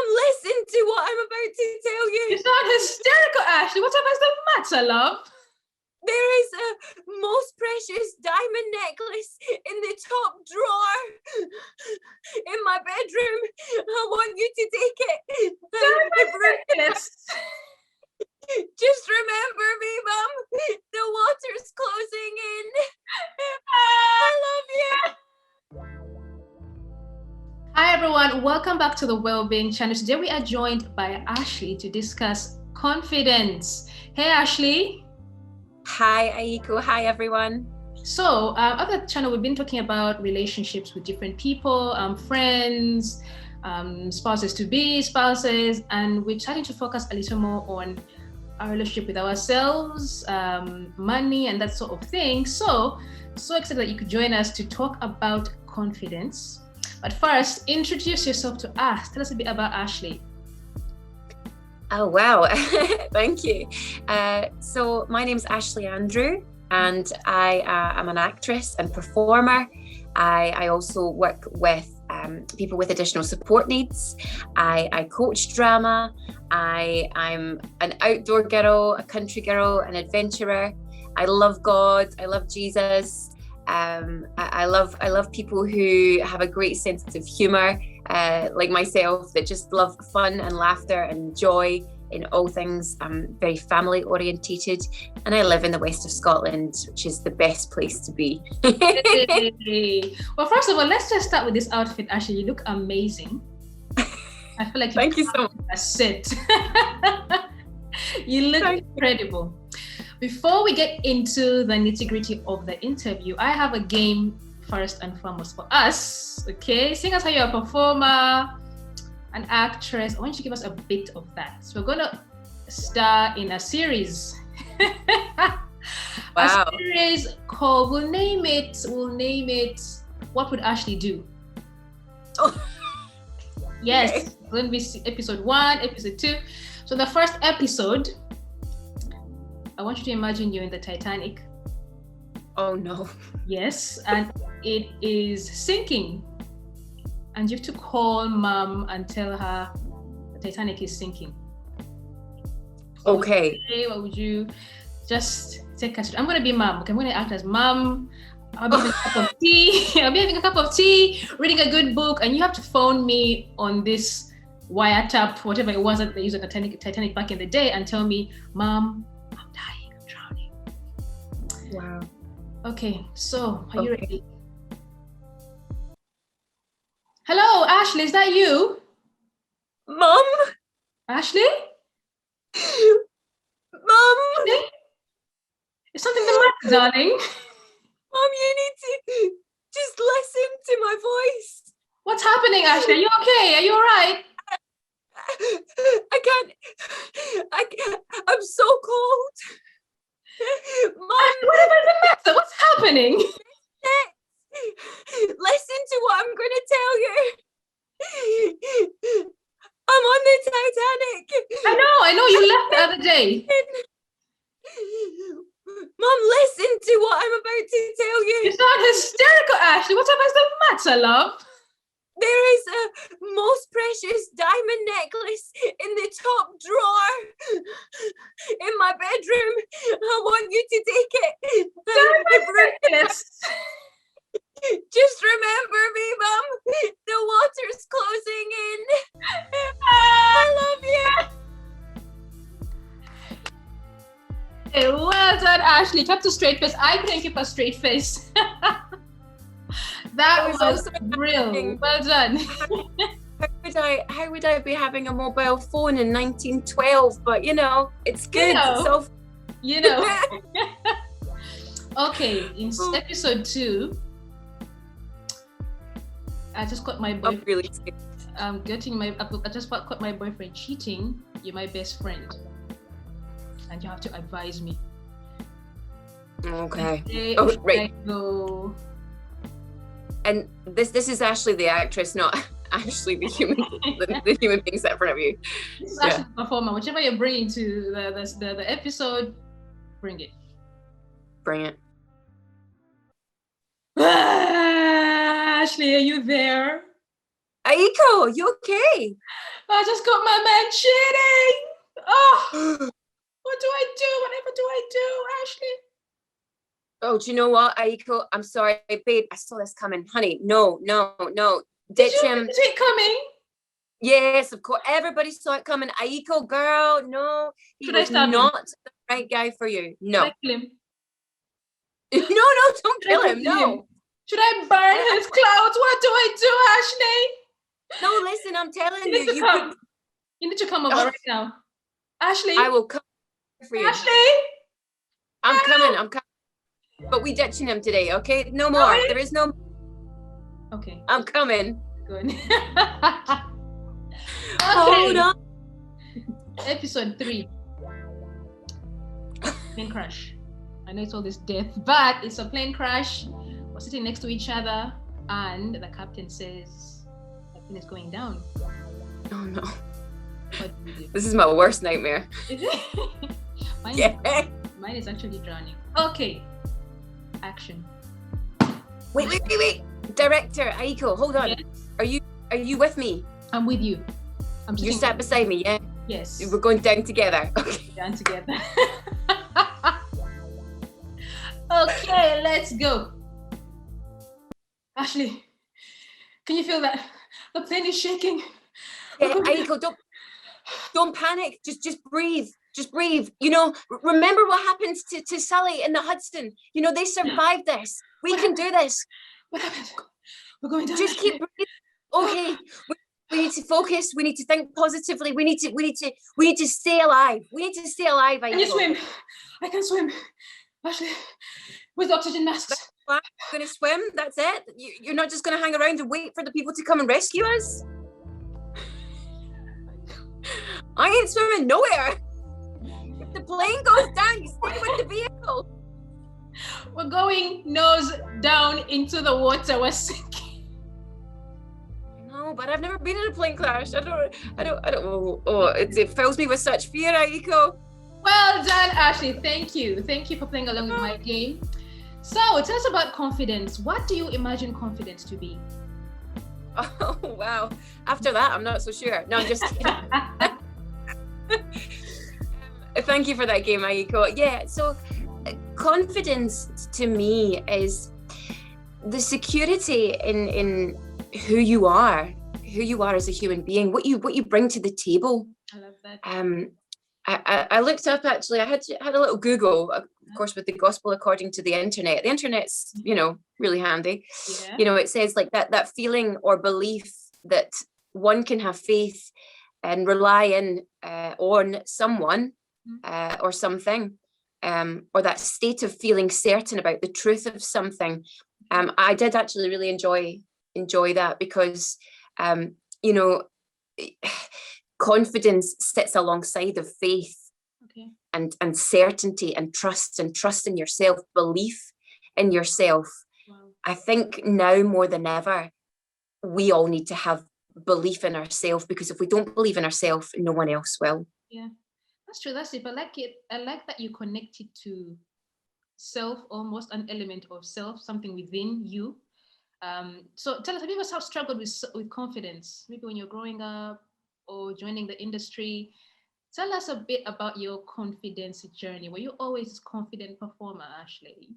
listen to what I'm about to tell you. You sound hysterical, Ashley. Whatever is the matter, love? There is a most precious diamond necklace in the top drawer in my bedroom. I want you to take it. Necklace. Just remember me, Mum. The water's closing in. I love you. Hi everyone, welcome back to the Wellbeing Channel. Today we are joined by Ashley to discuss confidence. Hey Ashley. Hi Aiko, hi everyone. So on the channel we've been talking about relationships with different people, friends, spouses to be, spouses, and we're starting to focus a little more on our relationship with ourselves, money and that sort of thing. So excited that you could join us to talk about confidence. But first, introduce yourself to us. Tell us a bit about Ashley. Oh, wow. Thank you. So my name's Ashley Andrew, and I am an actress and performer. I also work with people with additional support needs. I coach drama. I'm an outdoor girl, a country girl, an adventurer. I love God. I love Jesus. I love people who have a great sense of humor, like myself, that just love fun and laughter and joy in all things. I'm very family orientated, and I live in the west of Scotland, which is the best place to be. Well, first of all, let's just start with this outfit. Ashley, you look amazing. I feel like Thank you so much. That's it. You look incredible. Before we get into the nitty-gritty of the interview, I have a game first and foremost for us. Okay, seeing as how you're a performer, an actress, I want you to give us a bit of that. So we're gonna star in a series. Wow. A series called, we'll name it, What Would Ashley Do? Oh. Yes, Okay. it's going to be episode 1, episode 2. So the first episode, I want you to imagine you're in the Titanic. Oh no. Yes, and it is sinking. And you have to call Mom and tell her the Titanic is sinking. Okay. What would you just take us? I'm going to be Mom. Okay, I'm going to act as Mom. I'll be having a cup of tea. I'll be having a cup of tea, reading a good book, and you have to phone me on this wiretap, whatever it was that they used on the Titanic back in the day, and tell me, Mom, I'm dying, I'm drowning. Wow. Okay, so are you ready? Hello, Ashley, is that you? Mom? Ashley? Mom? Is something the matter, darling? Mom, you need to just listen to my voice. What's happening, Ashley? Are you okay? Are you all right? I'm so cold. Mom, Whatever the matter, what's happening? listen to what I'm going to tell you. I'm on the Titanic. I know, you left the other day. Mom, listen to what I'm about to tell you. You sound hysterical, Ashley. Whatever is the matter, love? There is a most precious diamond necklace in the top drawer in my bedroom. I want you to take it. Necklace. Just remember me, Mum. The water's closing in. I love you. Hey, well done, Ashley. Kept a straight face. I couldn't keep a straight face. That was real. Well done. How would I be having a mobile phone in 1912? But it's good. Okay, in episode 2, I just got my boyfriend. I'm really scared. I just caught my boyfriend cheating. You're my best friend, and you have to advise me. Okay. Oh, right. Go. And this is Ashley the actress, not Ashley the human, the human being set in front of you. This is Ashley the performer. Whichever you're bringing to the episode, bring it. Bring it. Ashley, are you there? Aiko, you okay? I just got my man cheating. Oh, what do I do? Whatever do I do, Ashley? Oh, do you know what, Aiko? I'm sorry, babe. I saw this coming. Honey, no. Did Ditch him. you see it coming? Yes, of course. Everybody saw it coming. Aiko, girl, no. He Should I was stab him? not the right guy for you. Should No. I kill him? No, don't Should I kill him. poison him? No. Should I burn his clouds? What do I do, Ashley? No, listen, I'm telling You you. need to come. You need to come over right now. Ashley. I will come for you. Ashley. I'm coming. But we ditching him today, okay? No more. Sorry? There is no. Okay. I'm coming. Good. Okay. Hold on. Episode 3. Plane crash. I know it's all this death, but it's a plane crash. We're sitting next to each other, and the captain says the plane is going down. Oh no. What do you do? This is my worst nightmare. Is it? Mine is actually drowning. Okay. Action. Wait. Director, Aiko, hold on. Yes? Are you with me? I'm with you. You're sat beside me, yeah? Yes. We're going down together. Okay. Down together. Okay, let's go. Ashley, can you feel that? The plane is shaking. Yeah, Aiko, don't panic. Just breathe. Just breathe. You know, remember what happened to Sully in the Hudson. You know, they survived this. We can do this. What happened? We're going down. Just keep breathing. Okay. We need to focus. We need to think positively. We need to stay alive. We need to stay alive. Can you swim? I can swim. Ashley, with oxygen masks. You're going to swim? That's it? You're not just going to hang around and wait for the people to come and rescue us? I ain't swimming nowhere. If the plane goes down, you stay with the vehicle. We're going nose down into the water. We're sinking. No, but I've never been in a plane crash. I don't. Oh, it fills me with such fear, Aiko. Well done, Ashley. Thank you for playing along with my game. So tell us about confidence. What do you imagine confidence to be? Oh wow! After that, I'm not so sure. No, I'm just kidding. Thank you for that game, Aiko. Yeah. So, confidence to me is the security in who you are as a human being, what you bring to the table. I love that. I looked up, actually, I had a little Google, of course, with the gospel according to the internet. The internet's, really handy. Yeah. It says like that feeling or belief that one can have faith and rely on someone or something, or that state of feeling certain about the truth of something. I did actually really enjoy that because, confidence sits alongside of faith. Okay. and certainty and trust in yourself, belief in yourself. Wow. I think now more than ever, we all need to have belief in ourselves, because if we don't believe in ourselves, no one else will. Yeah, that's true. That's it. I like it. I like that you connect it to self, almost an element of self, something within you. So tell us, have you ever struggled with confidence? Maybe when you're growing up or joining the industry. Tell us a bit about your confidence journey. Were you always a confident performer, Ashley?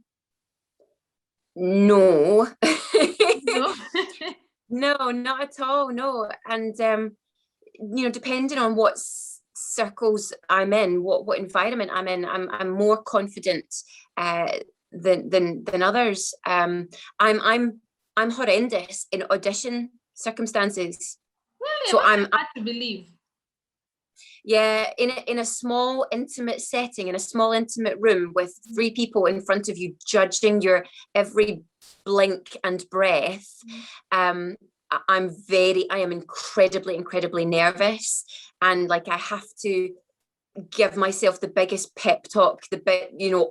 No. No? No, not at all. No. And, depending on what circles I'm in, what environment I'm in, I'm more confident than others. I'm horrendous in audition circumstances. Really? So I'm hard to believe. Yeah, in a small intimate setting, in a small intimate room with 3 people in front of you judging your every blink and breath, I am incredibly nervous, and like I have to give myself the biggest pep talk,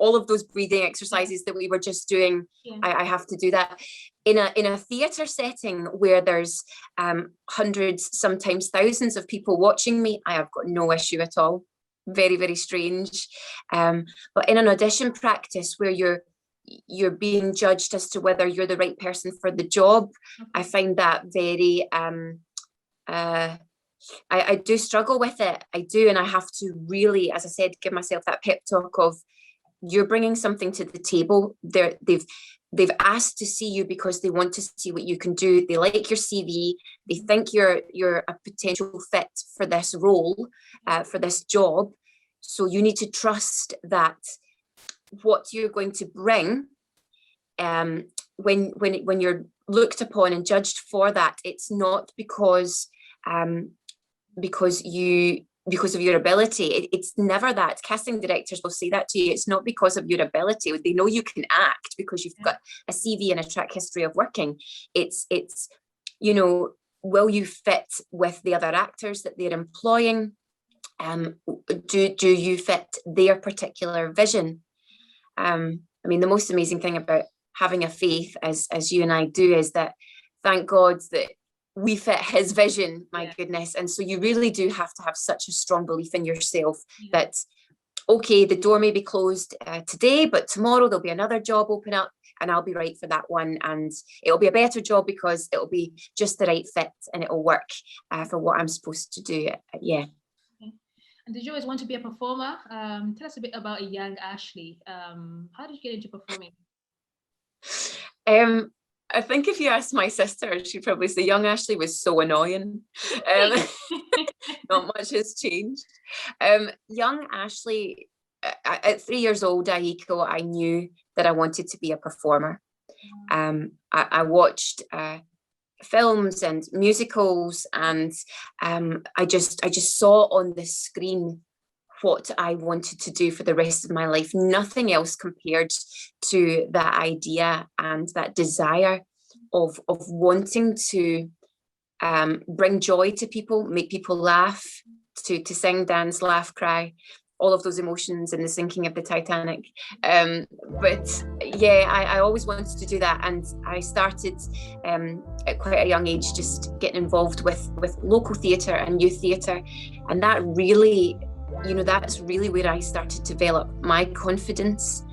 all of those breathing exercises that we were just doing. Yeah. I have to do that in a theatre setting where there's hundreds, sometimes thousands of people watching me. I have got no issue at all. Very, very strange. But in an audition practice where you're being judged as to whether you're the right person for the job, I find that very I do struggle with it. I do. And I have to really, as I said, give myself that pep talk of, you're bringing something to the table. They've asked to see you because they want to see what you can do. They like your CV. They think you're a potential fit for this role, for this job. So you need to trust that what you're going to bring, when you're looked upon and judged for that, it's not because of your ability. It's never that. Casting directors will say that to you. It's not because of your ability. They know you can act because you've got a CV and a track history of working. It's will you fit with the other actors that they're employing? Do you fit their particular vision? The most amazing thing about having a faith, as you and I do, is that, thank God that we fit his vision, my goodness. And so you really do have to have such a strong belief in yourself that, okay, the door may be closed today, but tomorrow there'll be another job open up and I'll be right for that one. And it'll be a better job because it'll be just the right fit and it'll work for what I'm supposed to do. Yeah. And did you always want to be a performer? Tell us a bit about a young Ashley. How did you get into performing? I think if you asked my sister, she'd probably say young Ashley was so annoying. Not much has changed. Young Ashley, at 3 years old, Aiko, I knew that I wanted to be a performer. I watched films and musicals, and I just saw on the screen what I wanted to do for the rest of my life. Nothing else compared to that idea and that desire of wanting to bring joy to people, make people laugh, to sing, dance, laugh, cry, all of those emotions in the sinking of the Titanic. But yeah, I always wanted to do that. And I started at quite a young age, just getting involved with local theatre and youth theatre. And that really, that's really where I started to develop my confidence.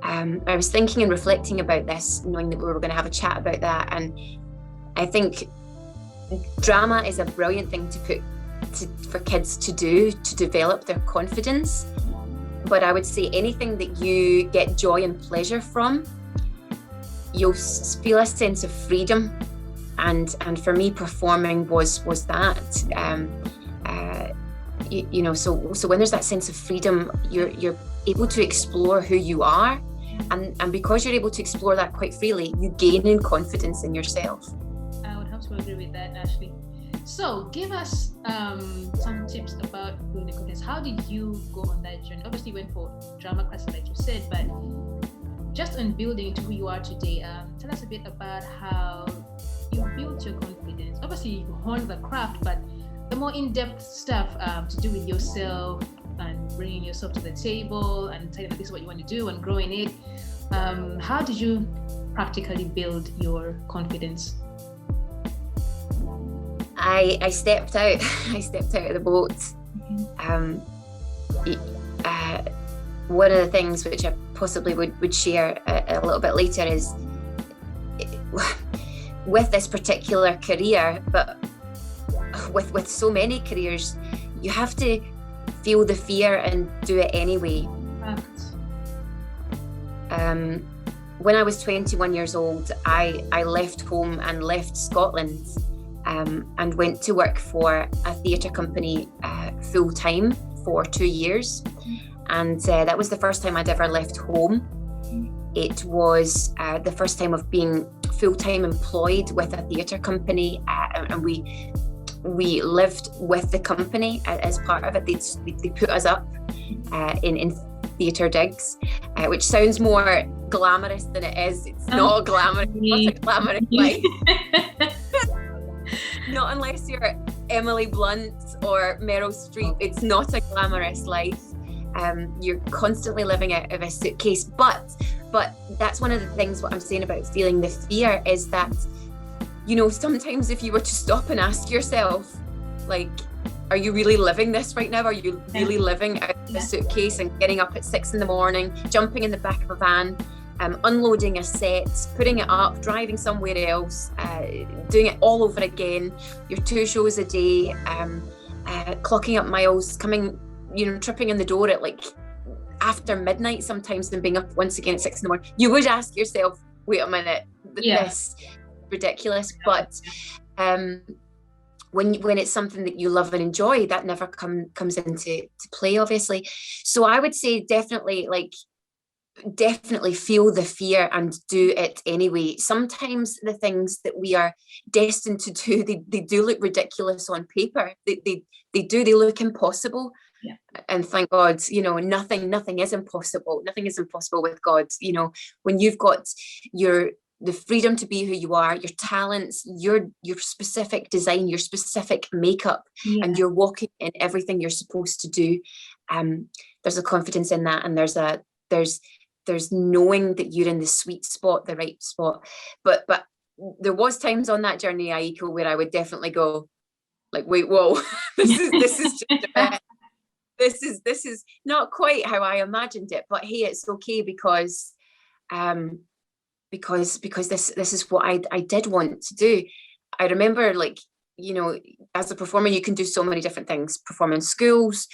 I was thinking and reflecting about this, knowing that we were going to have a chat about that. And I think drama is a brilliant thing for kids to do, to develop their confidence. But I would say anything that you get joy and pleasure from, you'll feel a sense of freedom. And for me, performing was that. So when there's that sense of freedom, you're able to explore who you are, and because you're able to explore that quite freely, you gain in confidence in yourself. I would have to agree with that, Ashley. So give us some tips about building confidence. How did you go on that journey? Obviously you went for drama classes like you said, but just on building into who you are today, tell us a bit about how you built your confidence. Obviously you honed the craft, but the more in-depth stuff to do with yourself and bringing yourself to the table and telling that this is what you want to do and growing it. How did you practically build your confidence? I stepped out. I stepped out of the boat. One of the things which I possibly would share a little bit later is with this particular career, but with so many careers, you have to feel the fear and do it anyway. When I was 21 years old, I left home and left Scotland and went to work for a theatre company full-time for 2 years. And that was the first time I'd ever left home. It was the first time of being full-time employed with a theatre company, and we lived with the company as part of it. They put us up in theatre digs, which sounds more glamorous than it is. It's not glamorous, not a glamorous life. Not unless you're Emily Blunt or Meryl Streep. It's not a glamorous life. You're constantly living out of a suitcase. But that's one of the things, what I'm saying about feeling the fear, is that, sometimes if you were to stop and ask yourself, like, are you really living this right now? Are you really living out of a suitcase and getting up at 6 a.m, jumping in the back of a van, unloading a set, putting it up, driving somewhere else, doing it all over again, your 2 shows a day, clocking up miles, coming, tripping in the door at like after midnight sometimes, and being up once again at 6 in the morning. You would ask yourself, wait a minute, this is ridiculous. But when it's something that you love and enjoy, that never comes into play, obviously. So I would say definitely feel the fear and do it anyway. Sometimes the things that we are destined to do, they do look ridiculous on paper. They look impossible. Yeah. And thank God, nothing is impossible. Nothing is impossible with God. When you've got the freedom to be who you are, your talents, your specific design, your specific makeup, and you're walking in everything you're supposed to do. There's a confidence in that, and there's knowing that you're in the sweet spot, the right spot. But there was times on that journey, Aiko, where I would definitely go like, wait, whoa, this is just a bit. This is not quite how I imagined it, but hey, it's okay because this is what I did want to do. I remember, as a performer, you can do so many different things. Perform in schools,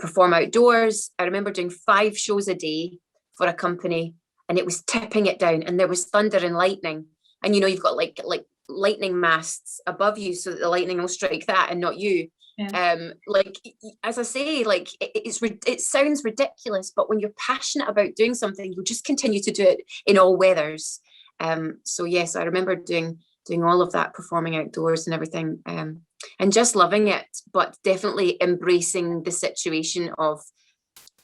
perform outdoors. I remember doing 5 shows a day for a company, and it was tipping it down, and there was thunder and lightning, and you've got like lightning masts above you so that the lightning will strike that and not you. As I say, it sounds ridiculous, but when you're passionate about doing something, you'll just continue to do it in all weathers. So yes, I remember doing all of that, performing outdoors and everything, and just loving it, but definitely embracing the situation of,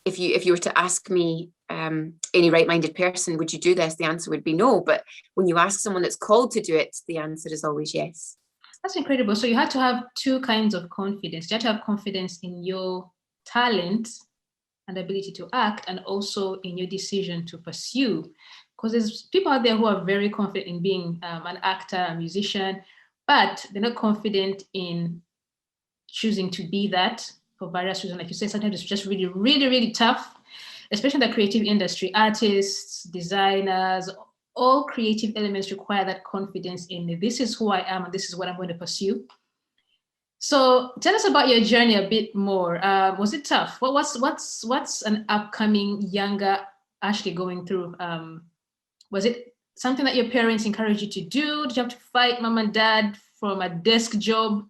if you were to ask me, any right-minded person, would you do this? The answer would be no. But when you ask someone that's called to do it, the answer is always yes. That's incredible. So you had to have 2 kinds of confidence. You had to have confidence in your talent and ability to act, and also in your decision to pursue. Because there's people out there who are very confident in being an actor, a musician, but they're not confident in choosing to be that for various reasons. Like you said, sometimes it's just really, really, really tough, especially in the creative industry. Artists, designers, all creative elements require that confidence in, this is who I am and this is what I'm going to pursue. So tell us about your journey a bit more. Was it tough? What's an upcoming younger Ashley going through? Was it something that your parents encouraged you to do? Did you have to fight mom and dad from a desk job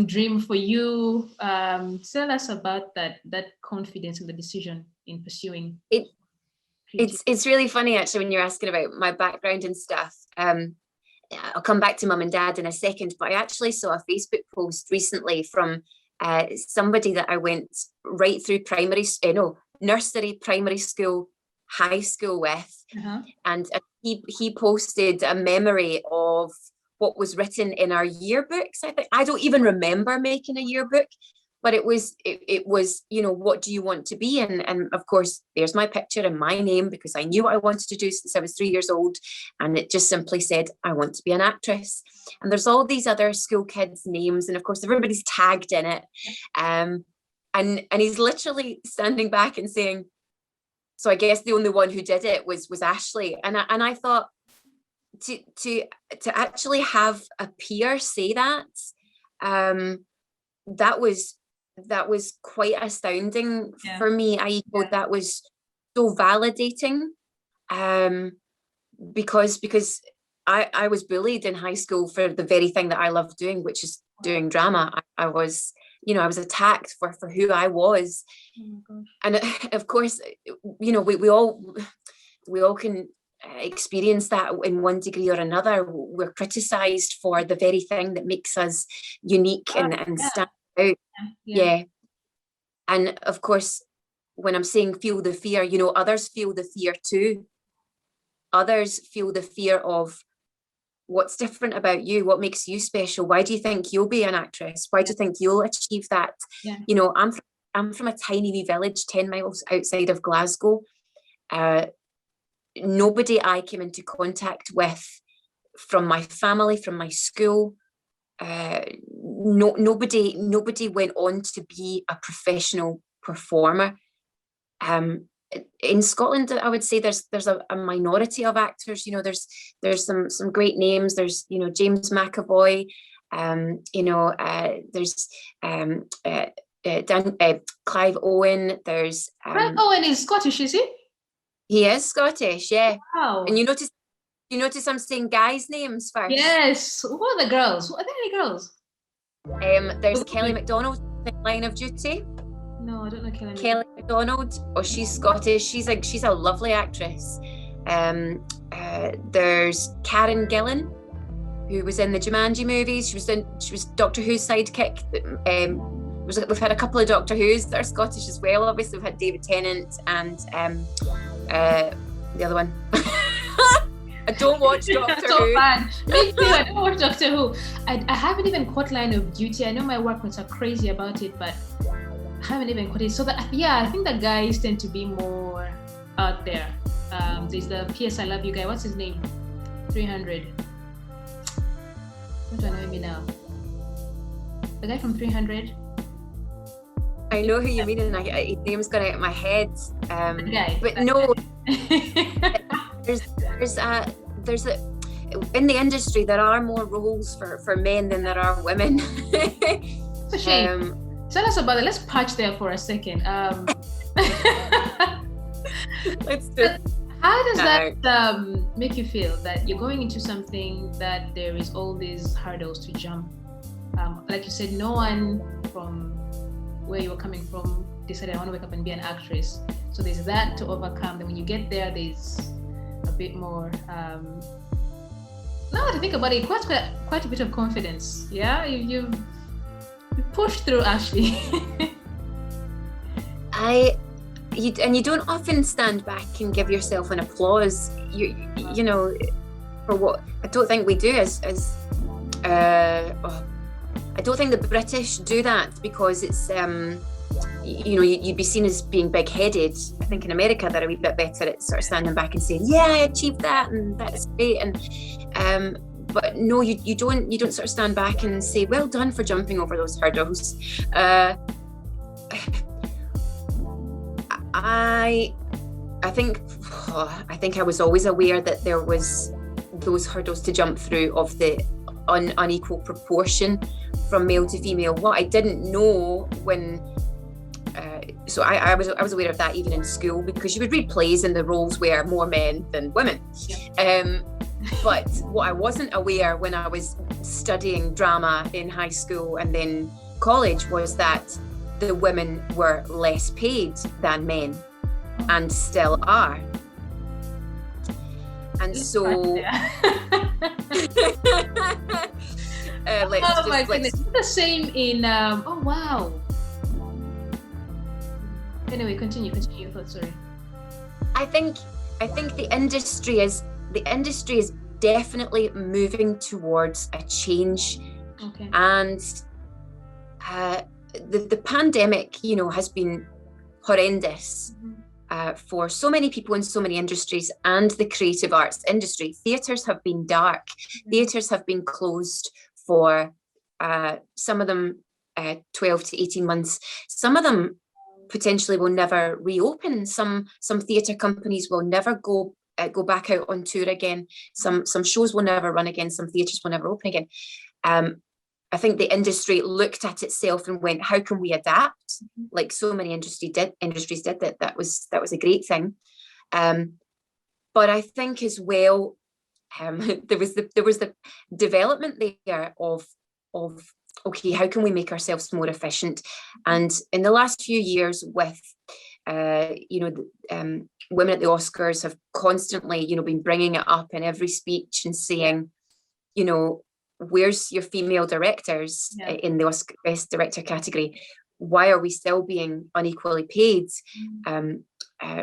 dream for you? Tell us about that confidence and the decision in pursuing it. It's really funny, actually, when you're asking about my background and stuff. I'll come back to mum and dad in a second, but I actually saw a Facebook post recently from somebody that I went right through nursery, primary school, high school with. And he posted a memory of what was written in our yearbooks. I think I don't even remember making a yearbook, but it was, what do you want to be? And of course, there's my picture and my name, because I knew what I wanted to do since I was 3 years old. And it just simply said, I want to be an actress. And there's all these other school kids' names. And of course, everybody's tagged in it. And he's literally standing back and saying, so I guess the only one who did it was Ashley. And I thought, to actually have a peer say that, that was quite astounding for me. I thought that was so validating, because I was bullied in high school for the very thing that I loved doing, which is doing drama. I was attacked for who I was. Oh my gosh. And of course, we all can experience that in one degree or another. We're criticized for the very thing that makes us unique and stand out. Yeah. And of course, when I'm saying feel the fear, others feel the fear too. Others feel the fear of what's different about you, what makes you special. Why do you think you'll be an actress? Why do you think you'll achieve that? I'm from a tiny wee village 10 miles outside of Glasgow. Nobody I came into contact with from my family, from my school, nobody went on to be a professional performer. in Scotland, I would say there's a minority of actors. There's some great names. There's James McAvoy. There's Clive Owen. There's Clive Owen is Scottish, is he? He is Scottish, yeah. Wow. And you notice I'm saying guys' names first. Yes. Who are the girls? Are there any girls? There's Kelly MacDonald in Line of Duty. No, I don't know Kelly MacDonald. Oh, she's Scottish. She's a lovely actress. There's Karen Gillan, who was in the Jumanji movies. She was Doctor Who's sidekick. We've had a couple of Doctor Who's that are Scottish as well. Obviously, we've had David Tennant and the other one. I don't watch Doctor so Who. Bad. Me too. I don't watch Doctor Who. I haven't even caught Line of Duty. I know my workmates are crazy about it, but I haven't even caught it. So I think the guys tend to be more out there. There's the PS I Love You guy. What's his name? 300. What do I know him now? The guy from 300. I know who you mean, and his name's gone out of my head. But no, there's in the industry there are more roles for men than there are women. It's a shame. Tell us about it. Let's patch there for a second. Let's do it. How does that make you feel that you're going into something that there is all these hurdles to jump? Like you said, no one from where you were coming from decided I want to wake up and be an actress. So there's that to overcome. Then when you get there, there's a bit more. Now that I think about it, quite a bit of confidence. Yeah, you pushed through, Ashley. You don't often stand back and give yourself an applause. You know, for what I don't think we do as I don't think the British do that because it's you'd be seen as being big-headed. I think in America they're a wee bit better at sort of standing back and saying, "Yeah, I achieved that, and that's great." And but no, you don't sort of stand back and say, "Well done for jumping over those hurdles." I think I was always aware that there was those hurdles to jump through of the unequal proportion from male to female. What I didn't know when so I was aware of that even in school, because you would read plays and the roles were more men than women. Yeah. But what I wasn't aware when I was studying drama in high school and then college was that the women were less paid than men and still are. And so goodness, it's the same in oh wow. Anyway, continue your thoughts, sorry. I think the industry is definitely moving towards a change. Okay. And the pandemic, has been horrendous for so many people in so many industries, and the creative arts industry. Theatres have been dark. Theatres have been closed for some of them 12 to 18 months. Some of them potentially will never reopen. Some theatre companies will never go back out on tour again. Some shows will never run again. Some theatres will never open again. I think the industry looked at itself and went, how can we adapt? Like so many industries did that. That was a great thing. But I think as well, there was the development there of okay, how can we make ourselves more efficient? And in the last few years, with women at the Oscars have constantly been bringing it up in every speech and saying, where's your female directors in the Oscar Best Director category? Why are we still being unequally paid?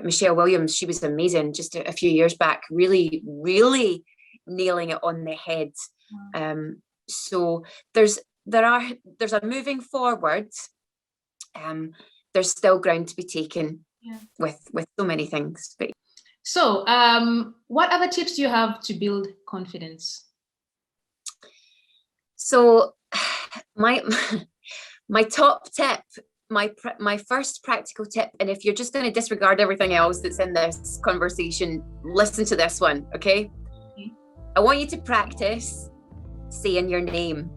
Michelle Williams, she was amazing just a few years back, really, really nailing it on the head. So there's a moving forward. There's still ground to be taken with so many things. But so, what other tips do you have to build confidence? So my top tip, my first practical tip, and if you're just going to disregard everything else that's in this conversation, listen to this one, okay? I want you to practice saying your name.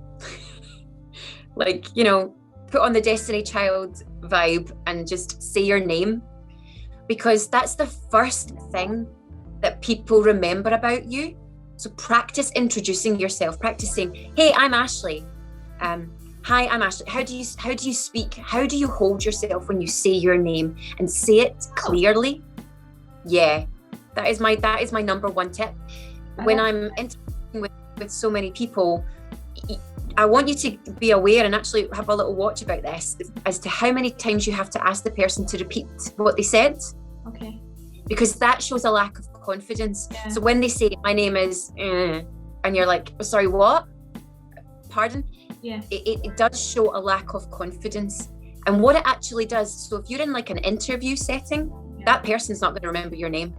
Like, you know, put on the Destiny Child vibe and just say your name, because that's the first thing that people remember about you. So practice introducing yourself, practice saying, hey, I'm Ashley. Hi, I'm Ashley. How do you speak? How do you hold yourself when you say your name, and say it clearly? Yeah, that is my number one tip. When I'm interacting with so many people, I want you to be aware and actually have a little watch about this as to how many times you have to ask the person to repeat what they said. Okay. Because that shows a lack of confidence. Yeah. So when they say, my name is, and you're like, oh, sorry, what? Pardon? Yeah. It does show a lack of confidence. And what it actually does, so if you're in like an interview setting, that person's not going to remember your name.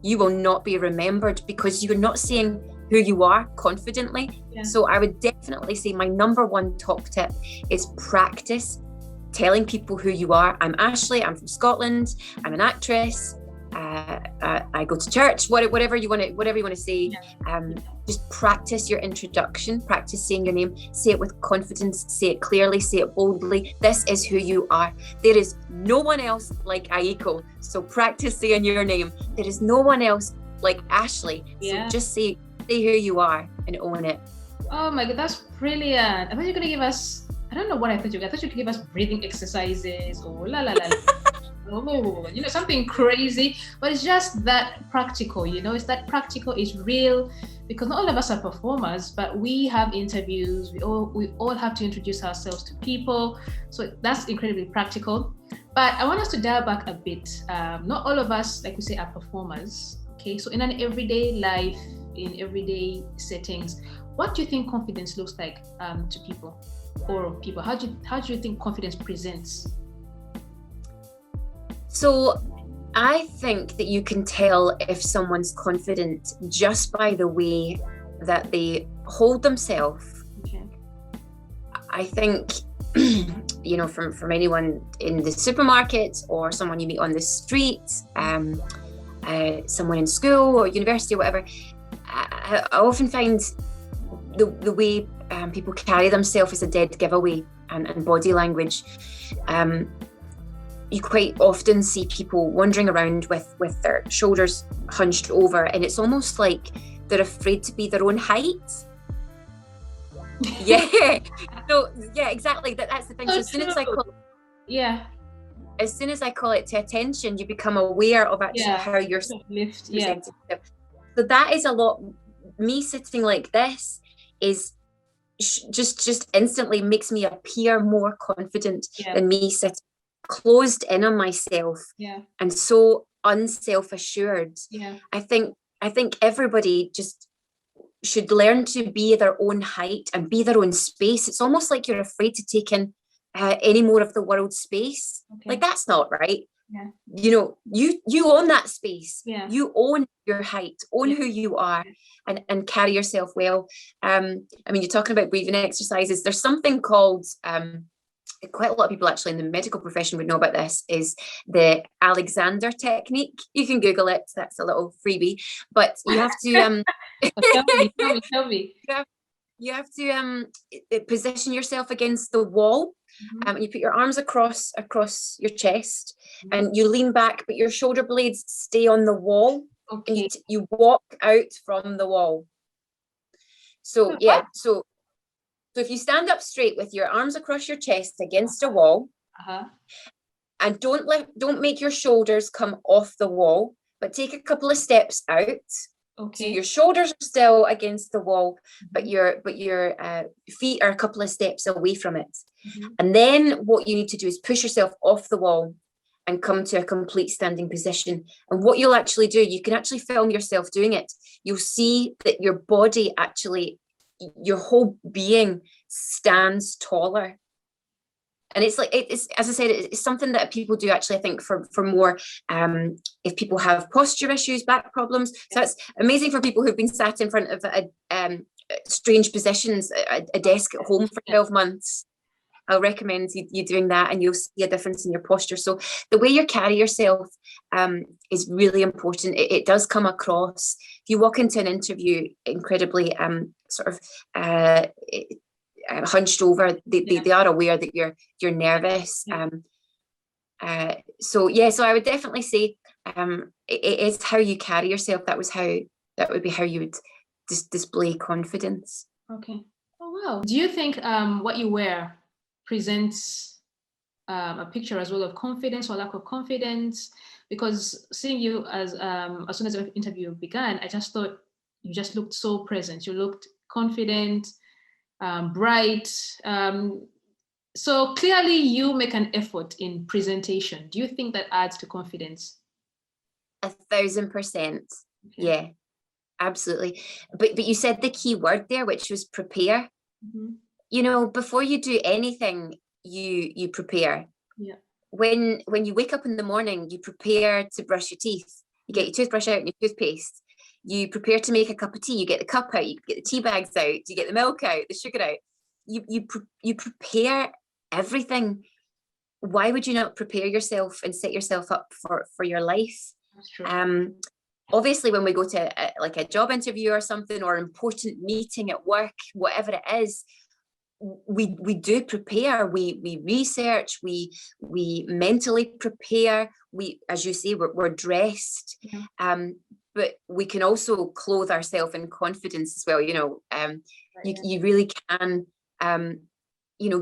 You will not be remembered because you're not saying who you are confidently. Yeah. So I would definitely say my number one top tip is practice telling people who you are. I'm Ashley, I'm from Scotland, I'm an actress, I go to church, whatever you want to say. Just practice your introduction, practice saying your name, say it with confidence, say it clearly, say it boldly. This is who you are. There is no one else like Aiko, so practice saying your name. There is no one else like Ashley, so just say who you are and own it. Oh my God, that's brilliant. I thought you were going to give us, I don't know what I thought you could give us breathing exercises or la la la. You know, something crazy, but it's just that practical, you know, it's that practical, it's real, because not all of us are performers, but we have interviews, we all have to introduce ourselves to people, so that's incredibly practical. But I want us to dial back a bit. Not all of us, like we say, are performers, okay? So in an everyday life, in everyday settings, what do you think confidence looks like to people, or people? How do you think confidence presents? So I think that you can tell if someone's confident just by the way that they hold themselves. Okay. I think, you know, from anyone in the supermarket or someone you meet on the street, someone in school or university or whatever, I often find the way people carry themselves is a dead giveaway, and body language. You quite often see people wandering around with their shoulders hunched over, and it's almost like they're afraid to be their own height. Yeah. So yeah, exactly. That's the thing. So as soon as I call it to attention, you become aware of actually how you're presenting. So that is a lot. Me sitting like this is just instantly makes me appear more confident than me sitting closed in on myself and so unself-assured. I think everybody just should learn to be their own height and be their own space. It's almost like you're afraid to take in any more of the world's space. Like, that's not right. You know, you own that space. You own your height, own who you are, and carry yourself well. I mean, you're talking about breathing exercises. There's something called quite a lot of people actually in the medical profession would know about this, is the Alexander technique. You can Google it, that's a little freebie, but you have to tell me. You have to position yourself against the wall, and you put your arms across your chest, and you lean back, but your shoulder blades stay on the wall, and you walk out from the wall. So So if you stand up straight with your arms across your chest against a wall, and don't make your shoulders come off the wall, but take a couple of steps out. So your shoulders are still against the wall, but your feet are a couple of steps away from it. And then what you need to do is push yourself off the wall and come to a complete standing position. And what you'll actually do, you can actually film yourself doing it. You'll see that your body actually, your whole being stands taller. And it's like, it's, as I said, it's something that people do actually, I think, for more, if people have posture issues, back problems. So it's amazing for people who've been sat in front of strange positions, a desk at home for 12 months. I'll recommend you doing that, and you'll see a difference in your posture. So the way you carry yourself is really important. It does come across. If you walk into an interview incredibly sort of hunched over, they are aware that you're nervous. So I would definitely say it is how you carry yourself. That would be how you would display confidence. Okay. Oh wow. Do you think what you wear presents a picture as well of confidence or lack of confidence? Because seeing you as soon as the interview began, I just thought you just looked so present. You looked confident, bright. So clearly you make an effort in presentation. Do you think that adds to confidence? 1,000%. Okay. Yeah, absolutely. But you said the key word there, which was prepare. Mm-hmm. Before you do anything, you prepare. Yeah. When you wake up in the morning, you prepare to brush your teeth. You get your toothbrush out and your toothpaste. You prepare to make a cup of tea. You get the cup out. You get the tea bags out. You get the milk out, the sugar out. You prepare everything. Why would you not prepare yourself and set yourself up for your life? That's true. Obviously, when we go to a job interview or something, or an important meeting at work, whatever it is, we do prepare. We research. We mentally prepare. We, as you say, we're dressed. Yeah. But we can also clothe ourselves in confidence as well. You really can.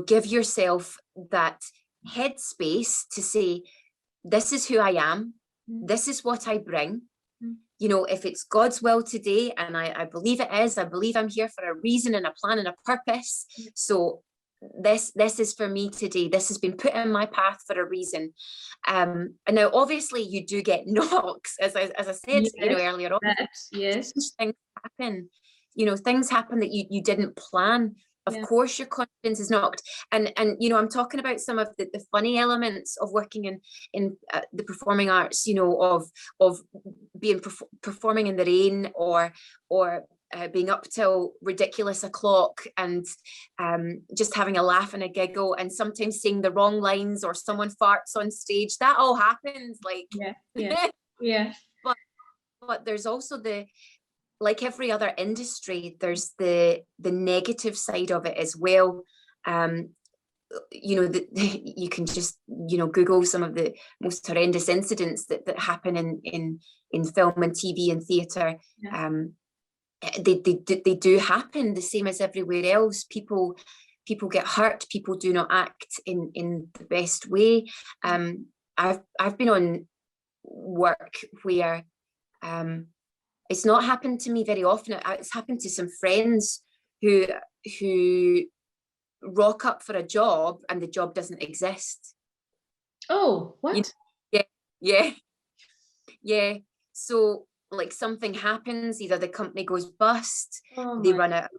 Give yourself that headspace to say, this is who I am. This is what I bring. If it's God's will today, and I believe it is, I believe I'm here for a reason and a plan and a purpose. So this is for me today. This has been put in my path for a reason. And now obviously you do get knocks, as I said, earlier on. Yes. Things happen. Things happen that you didn't plan. Of course, your confidence is knocked. And I'm talking about some of the funny elements of working in the performing arts, of being performing in the rain, or being up till ridiculous o'clock, and just having a laugh and a giggle, and sometimes saying the wrong lines, or someone farts on stage. That all happens. Yeah. But there's also like every other industry, there's the negative side of it as well. You can just Google some of the most horrendous incidents that happen in film and TV and theatre. They do happen, the same as everywhere else. People get hurt. People do not act in the best way. I've been on work where it's not happened to me very often. It's happened to some friends who rock up for a job and the job doesn't exist. Oh, what? Yeah. So like something happens, either the company goes bust, they run out of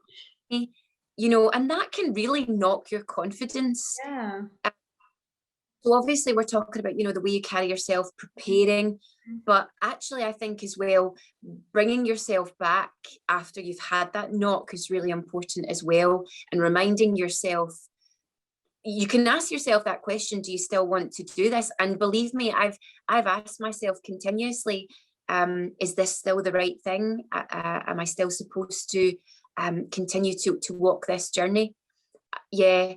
money, and that can really knock your confidence. Yeah. So obviously we're talking about, the way you carry yourself, preparing, but actually I think as well, bringing yourself back after you've had that knock is really important as well. And reminding yourself, you can ask yourself that question, do you still want to do this? And believe me, I've asked myself continuously, is this still the right thing? Am I still supposed to continue to walk this journey? Yeah,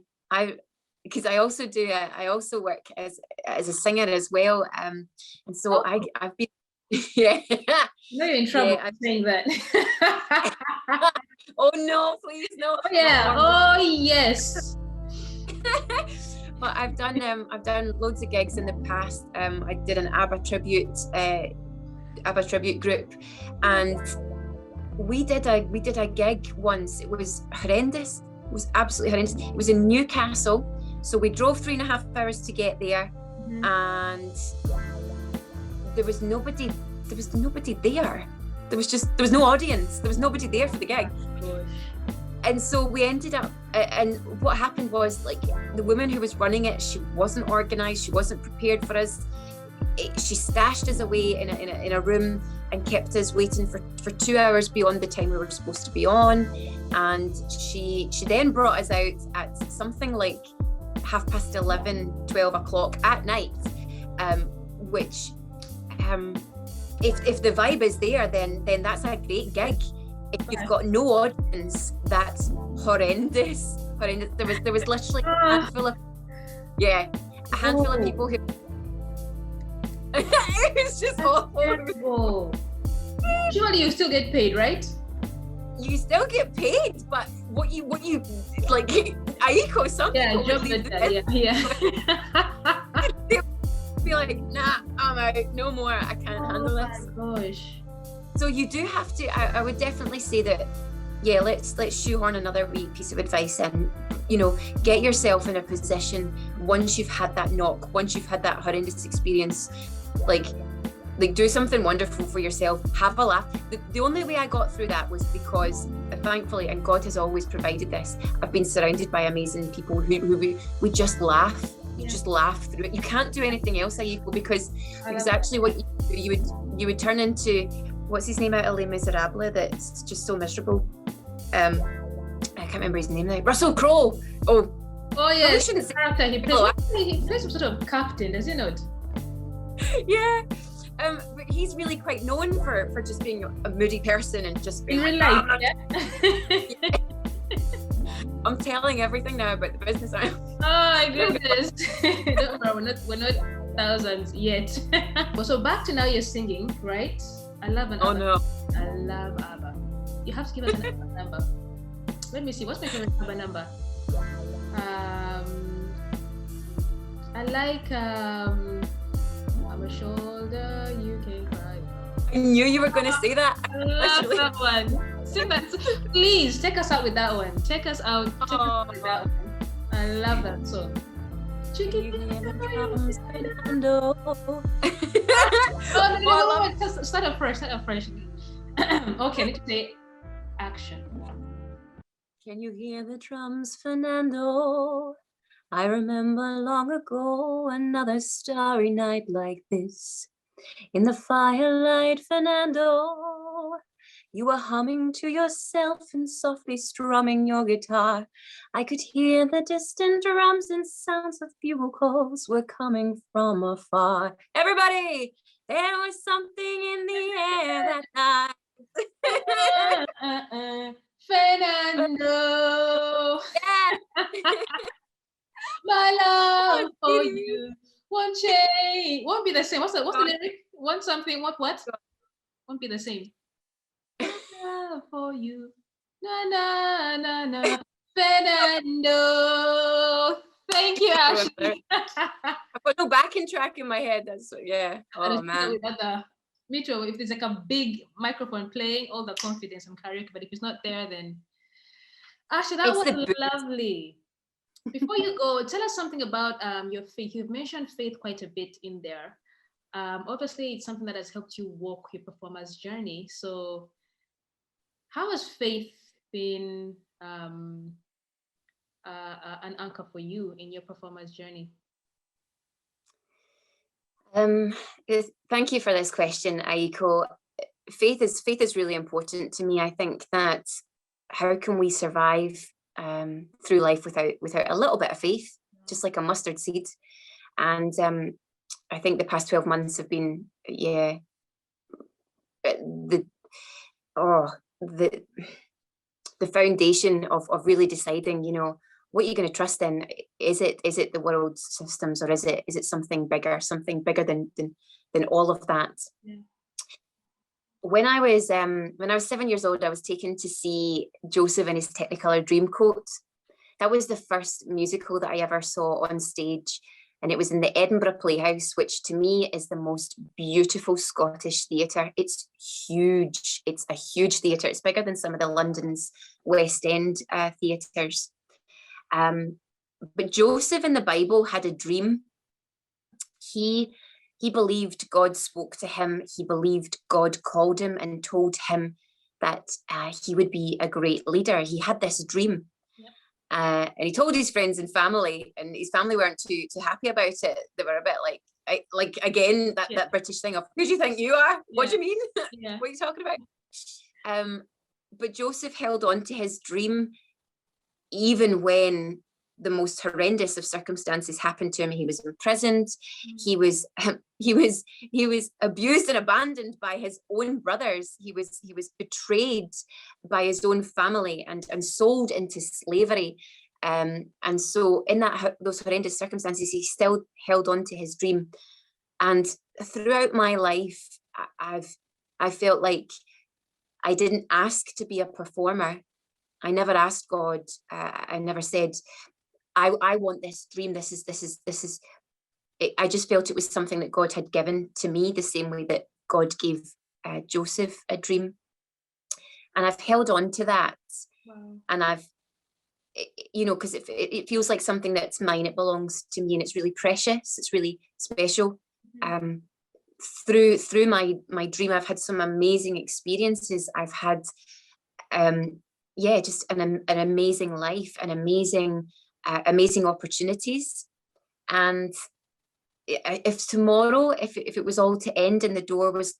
because I also work as a singer as well, and so I've been No, you're in trouble saying that. Oh no, please no. Oh, yeah. Oh yes. But I've done loads of gigs in the past. I did an ABBA tribute group, and we did a gig once. It was horrendous. It was absolutely horrendous. It was in Newcastle. So we drove 3.5 hours to get there, and there was nobody there. There was no audience. There was nobody there for the gig. And so we ended up, and what happened was, like, the woman who was running it, she wasn't organized. She wasn't prepared for us. She stashed us away in a room and kept us waiting for 2 hours beyond the time we were supposed to be on. And she then brought us out at something like 11:30, 12 o'clock at night, which if the vibe is there, then that's a great gig. If you've got no audience, that's horrendous. There was literally a handful of people who it was just awful. Surely you still get paid, right? You still get paid, but what you like, Aiko, some people be like, nah, I'm out, no more, I can't handle this. Oh my gosh. So you do have to, I would definitely say that, let's shoehorn another wee piece of advice in. Get yourself in a position, once you've had that knock, once you've had that horrendous experience, like do something wonderful for yourself, have a laugh. The only way I got through that was because, thankfully, and God has always provided this, I've been surrounded by amazing people who we just laugh. You just laugh through it. You can't do anything else, Aiko, because actually what you would turn into, what's his name out of Les Miserables, that's just so miserable. I can't remember his name now. Russell Crowe. Oh yes, character he plays some sort of captain, does he not? Yeah. But he's really quite known for just being a moody person and just being in like, real life. I'm telling everything now about the business. Oh my goodness. we're not thousands yet. So back to now you're singing, right? I love an ABBA. No. I love ABBA. You have to give us an ABBA number. Let me see, what's my favorite ABBA number? I like I'm a shoulder, you can cry. I knew you were going to say that. I love that one. Sing that. Please take us out with that one. Take us out with that one. I love that song. Start afresh. Okay, let's say action. Can you hear the drums, Fernando? I remember long ago, another starry night like this. In the firelight, Fernando, you were humming to yourself and softly strumming your guitar. I could hear the distant drums and sounds of bugle calls were coming from afar. Everybody, there was something in the air that night. Fernando. Yeah. My love for you won't change. Won't be the same. What's the lyric? Want something? What? Won't be the same. Love for you. Na na na na. Fernando. Thank you, Ashley. I've got no backing track in my head. That's Oh man. Me too. If there's like a big microphone playing, all the confidence and karaoke, but if it's not there, then Ashley, that was lovely. Before you go, tell us something about your faith. You've mentioned faith quite a bit in there. Obviously, it's something that has helped you walk your performer's journey. So how has faith been an anchor for you in your performer's journey? Thank you for this question, Aiko. Faith is really important to me. I think that how can we survive through life without a little bit of faith, just like a mustard seed? And I think the past 12 months have been the foundation of really deciding, what you're going to trust in. Is it the world's systems, or is it something bigger than all of that? Yeah. When I was 7 years old, I was taken to see Joseph in his Technicolor Dreamcoat. That was the first musical that I ever saw on stage, and it was in the Edinburgh Playhouse, which to me is the most beautiful Scottish theatre. It's huge. It's a huge theatre. It's bigger than some of the London's West End theatres. But Joseph in the Bible had a dream. He believed God spoke to him. He believed God called him and told him that he would be a great leader. He had this dream. Yep. And he told his friends and family, and his family weren't too happy about it. They were a bit like again, that British thing of, who do you think you are? What do you mean? Yeah. What are you talking about? But Joseph held on to his dream even when the most horrendous of circumstances happened to him. He was imprisoned. He was abused and abandoned by his own brothers. He was betrayed by his own family and sold into slavery. And so in those horrendous circumstances, he still held on to his dream. And throughout my life, I felt like I didn't ask to be a performer. I never asked God. I never said, I want this dream. This is. I just felt it was something that God had given to me, the same way that God gave Joseph a dream. And I've held on to that. Wow. And I've, because it feels like something that's mine. It belongs to me, and it's really precious. It's really special. Mm-hmm. Through my dream, I've had some amazing experiences. I've had, just an amazing life and amazing opportunities. And if tomorrow, if it was all to end and the door was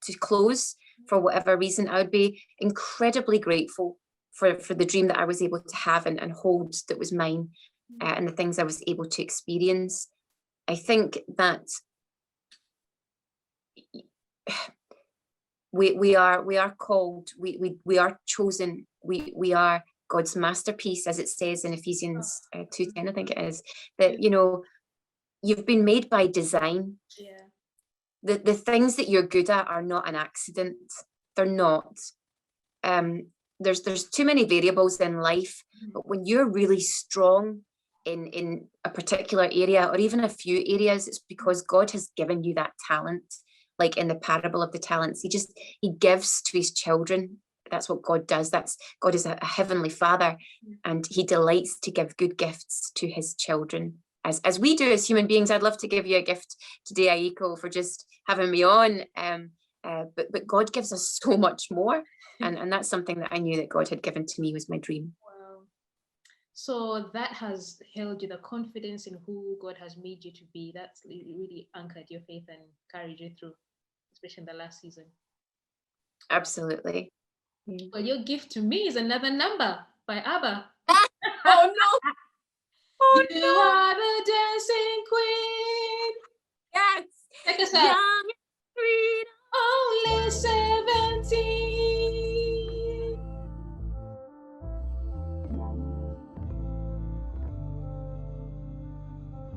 to close for whatever reason, I would be incredibly grateful for the dream that I was able to have and hold that was mine, and the things I was able to experience. I think that we are called, we are chosen, we are God's masterpiece, as it says in Ephesians 2:10, I think it is, that you've been made by design. Yeah. The things that you're good at are not an accident. They're not. There's too many variables in life, but when you're really strong in a particular area, or even a few areas, it's because God has given you that talent. Like in the parable of the talents, he gives to his children. That's what God does. God is a heavenly father, and he delights to give good gifts to his children, as we do as human beings. I'd love to give you a gift today, Aiko, for just having me on. But God gives us so much more. And that's something that I knew that God had given to me, was my dream. Wow. So that has held you the confidence in who God has made you to be. That's really anchored your faith and carried you through, especially in the last season. Absolutely. Well, your gift to me is Another Number by ABBA. Oh no! Oh, you are